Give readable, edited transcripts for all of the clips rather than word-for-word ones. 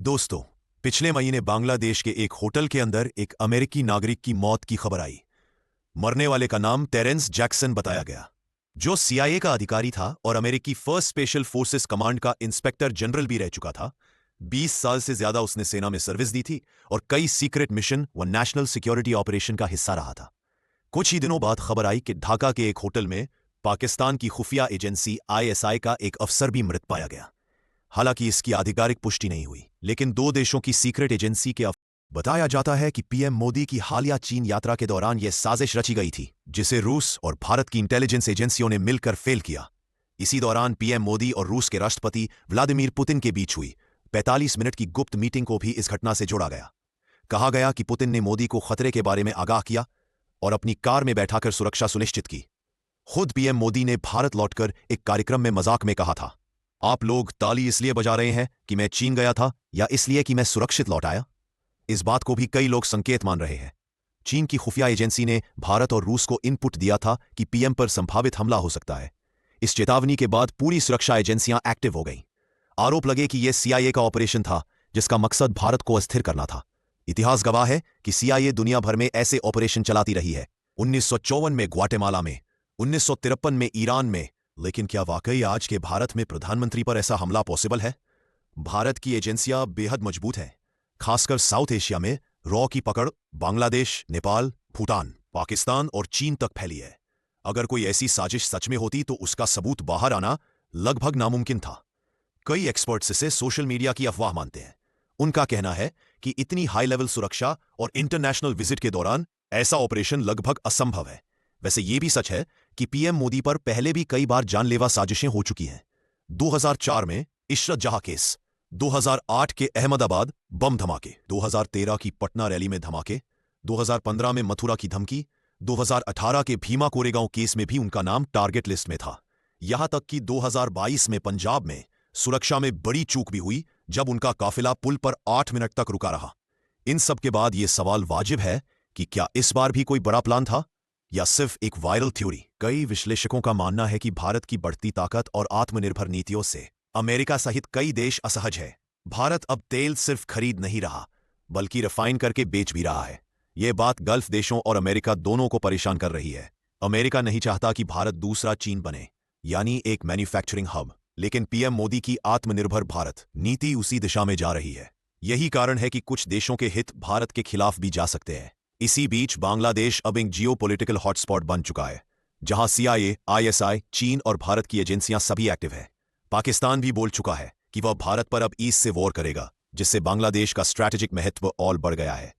दोस्तों, पिछले महीने बांग्लादेश के एक होटल के अंदर एक अमेरिकी नागरिक की मौत की खबर आई। मरने वाले का नाम टेरेंस जैक्सन बताया गया, जो सीआईए का अधिकारी था और अमेरिकी फर्स्ट स्पेशल फोर्सेस कमांड का इंस्पेक्टर जनरल भी रह चुका था। 20 साल से ज्यादा उसने सेना में सर्विस दी थी और कई सीक्रेट मिशन व नेशनल सिक्योरिटी ऑपरेशन का हिस्सा रहा था। कुछ ही दिनों बाद खबर आई कि ढाका के एक होटल में पाकिस्तान की खुफिया एजेंसी आईएसआई का एक अफसर भी मृत पाया गया। हालांकि इसकी आधिकारिक पुष्टि नहीं हुई, लेकिन दो देशों की सीक्रेट एजेंसी के बताया जाता है कि पीएम मोदी की हालिया चीन यात्रा के दौरान यह साजिश रची गई थी, जिसे रूस और भारत की इंटेलिजेंस एजेंसियों ने मिलकर फेल किया। इसी दौरान पीएम मोदी और रूस के राष्ट्रपति व्लादिमीर पुतिन के बीच हुई 45 मिनट की गुप्त मीटिंग को भी इस घटना से जोड़ा गया। कहा गया कि पुतिन ने मोदी को खतरे के बारे में आगाह किया और अपनी कार में बैठाकर सुरक्षा सुनिश्चित की। खुद पीएम मोदी ने भारत लौटकर एक कार्यक्रम में मजाक में कहा था, आप लोग ताली इसलिए बजा रहे हैं कि मैं चीन गया था या इसलिए कि मैं सुरक्षित लौट आया? इस बात को भी कई लोग संकेत मान रहे हैं। चीन की खुफिया एजेंसी ने भारत और रूस को इनपुट दिया था कि पीएम पर संभावित हमला हो सकता है। इस चेतावनी के बाद पूरी सुरक्षा एजेंसियां एक्टिव हो गईं। आरोप लगे कि यह सीआईए का ऑपरेशन था जिसका मकसद भारत को अस्थिर करना था। इतिहास गवाह है कि सीआईए दुनिया भर में ऐसे ऑपरेशन चलाती रही है। 1954 में ग्वाटेमाला में, 1953 में ईरान में, लेकिन क्या वाकई आज के भारत में प्रधानमंत्री पर ऐसा हमला पॉसिबल है? भारत की एजेंसियां बेहद मजबूत हैं, खासकर साउथ एशिया में रॉ की पकड़ बांग्लादेश, नेपाल, भूटान, पाकिस्तान और चीन तक फैली है। अगर कोई ऐसी साजिश सच में होती तो उसका सबूत बाहर आना लगभग नामुमकिन था। कई एक्सपर्ट्स इसे सोशल मीडिया की अफवाह मानते हैं। उनका कहना है कि इतनी हाई लेवल सुरक्षा और इंटरनेशनल विजिट के दौरान ऐसा ऑपरेशन लगभग असंभव है। वैसे यह भी सच है कि पीएम मोदी पर पहले भी कई बार जानलेवा साजिशें हो चुकी हैं। 2004 में इशरत जहां केस, 2008 के अहमदाबाद बम धमाके, 2013 की पटना रैली में धमाके, 2015 में मथुरा की धमकी, 2018 के भीमा कोरेगांव केस में भी उनका नाम टारगेट लिस्ट में था। यहां तक कि 2022 में पंजाब में सुरक्षा में बड़ी चूक भी हुई जब उनका काफिला पुल पर 8 मिनट तक रुका रहा। इन सब के बाद यह सवाल वाजिब है कि क्या इस बार भी कोई बड़ा प्लान था या सिर्फ एक वायरल थ्योरी? कई विश्लेषकों का मानना है कि भारत की बढ़ती ताकत और आत्मनिर्भर नीतियों से अमेरिका सहित कई देश असहज है। भारत अब तेल सिर्फ खरीद नहीं रहा, बल्कि रिफाइन करके बेच भी रहा है। यह बात गल्फ देशों और अमेरिका दोनों को परेशान कर रही है। अमेरिका नहीं चाहता कि भारत दूसरा चीन बने, यानी एक मैन्युफैक्चरिंग हब, लेकिन पीएम मोदी की आत्मनिर्भर भारत नीति उसी दिशा में जा रही है। यही कारण है कि कुछ देशों के हित भारत के खिलाफ भी जा सकते हैं। इसी बीच बांग्लादेश अब एक जियोपॉलिटिकल हॉटस्पॉट बन चुका है, जहां सीआईए, आईएसआई, चीन और भारत की एजेंसियां सभी एक्टिव है। पाकिस्तान भी बोल चुका है कि वह भारत पर अब ईस्ट से वॉर करेगा, जिससे बांग्लादेश का स्ट्रैटेजिक महत्व और बढ़ गया है।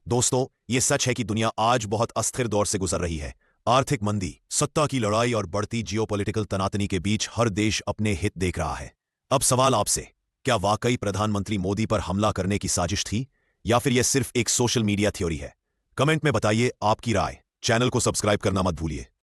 दोस्तों, ये सच है कि दुनिया आज बहुत अस्थिर दौर से गुजर रही है। आर्थिक मंदी, सत्ता की लड़ाई और बढ़ती जियोपॉलिटिकल तनातनी के बीच हर देश अपने हित देख रहा है। अब सवाल आपसे, क्या वाकई प्रधानमंत्री मोदी पर हमला करने की साजिश थी या फिर यह सिर्फ एक सोशल मीडिया थ्योरी है? कमेंट में बताइए आपकी राय। चैनल को सब्सक्राइब करना मत भूलिए।